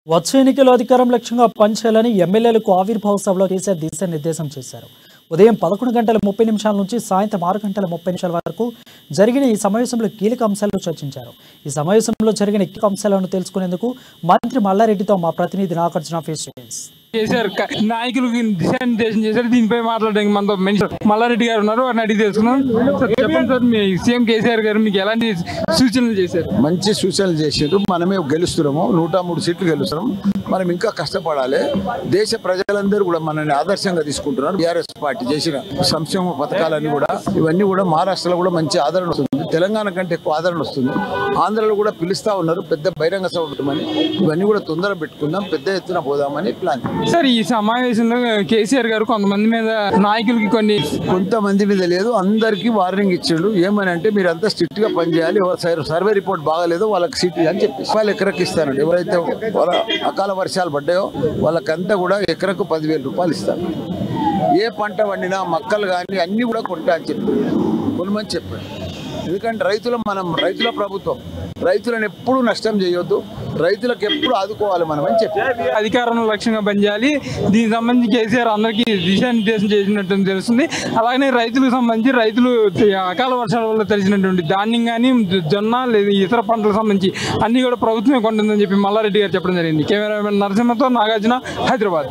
వచ్చే ఎన్నికల్లో అధికారం లక్ష్యంగా పనిచేయాలని ఎమ్మెల్యేలకు ఆవిర్భావ సభలో కేసీఆర్ దిశానిర్దేశం చేశారు. ఉదయం 11:30 నుంచి సాయంత్రం 6:30 వరకు జరిగిన ఈ సమావేశంలో కీలక అంశాలను చర్చించారు. ఈ సమావేశంలో జరిగిన కీలక అంశాలను తెలుసుకునేందుకు మంత్రి మల్లారెడ్డితో మా ప్రతినిధి Nagarjuna face to face. KCR నాయకులకు దిశానిర్దేశం చేశారు. దీనిపై మాట్లాడడానికి మనతో మల్లారెడ్డి గారు ఉన్నారు. వారిని అడిగి తెలుసుకున్నాం. సార్ చెప్పండి సార్, మీ సీఎం కేసీఆర్ గారు మీకు ఎలాంటి సూచనలు చేశారు? మంచి సూచనలు చేసారు. మనమే గెలుస్తున్నాము, 103 సీట్లు గెలుస్తున్నాం. మనం ఇంకా కష్టపడాలి. దేశ ప్రజలందరూ కూడా మనల్ని ఆదర్శంగా తీసుకుంటున్నారు. టీఆర్ఎస్ పార్టీ చేసిన సంక్షేమ పథకాలన్నీ కూడా ఇవన్నీ కూడా మహారాష్ట్రలో కూడా మంచి ఆదరణ వస్తుంది. తెలంగాణ కంటే ఎక్కువ ఆదరణ వస్తుంది. ఆంధ్రలో కూడా పిలుస్తా ఉన్నారు పెద్ద బహిరంగ సభ ఉంటుందని. ఇవన్నీ కూడా తొందర పెట్టుకుందాం, పెద్ద ఎత్తున పోదామని ప్లాన్. సార్ ఈ సమావేశంలో కేసీఆర్ గారు కొంతమంది మీద నాయకులకి కొంతమంది మీద లేదు, అందరికీ వార్నింగ్ ఇచ్చిండు. ఏమని అంటే మీరు అంతా స్ట్రిక్ట్ గా పనిచేయాలి, సర్వే రిపోర్ట్ బాగాలేదో వాళ్ళకి సీట్లు అని చెప్పేసి వాళ్ళు ఎకరకు ఇస్తారండి. ఎవరైతే వాళ్ళ అకాల వర్షాలు పడ్డాయో వాళ్ళకంతా కూడా ఎకరకు 10,000 రూపాయలు ఇస్తారు. ఏ పంట వండినా మొక్కలు కానీ అన్ని కూడా కొంటా అని చెప్పి కొనమని చెప్పారు. ఎందుకంటే మనం రైతుల ప్రభుత్వం, రైతులను ఎప్పుడు నష్టం చేయొద్దు, రైతులకు ఎప్పుడు ఆదుకోవాలి మనం అని చెప్పి అధికారంలో లక్ష్యంగా పనిచేయాలి. దీనికి సంబంధించి కేసీఆర్ అందరికీ దిశానిర్దేశం చేసినట్టు తెలుస్తుంది. అలాగనే రైతులకు సంబంధించి రైతులు అకాల వర్షాల వల్ల తెలిసినటువంటి ధాన్యం కానీ జొన్న లేదా ఇతర పంటలకు సంబంధించి అన్ని కూడా ప్రభుత్వమే కొంటుందని చెప్పి మల్లారెడ్డి గారు చెప్పడం జరిగింది. కెమెరామెన్ నరసింహతో నాగార్జున, హైదరాబాద్.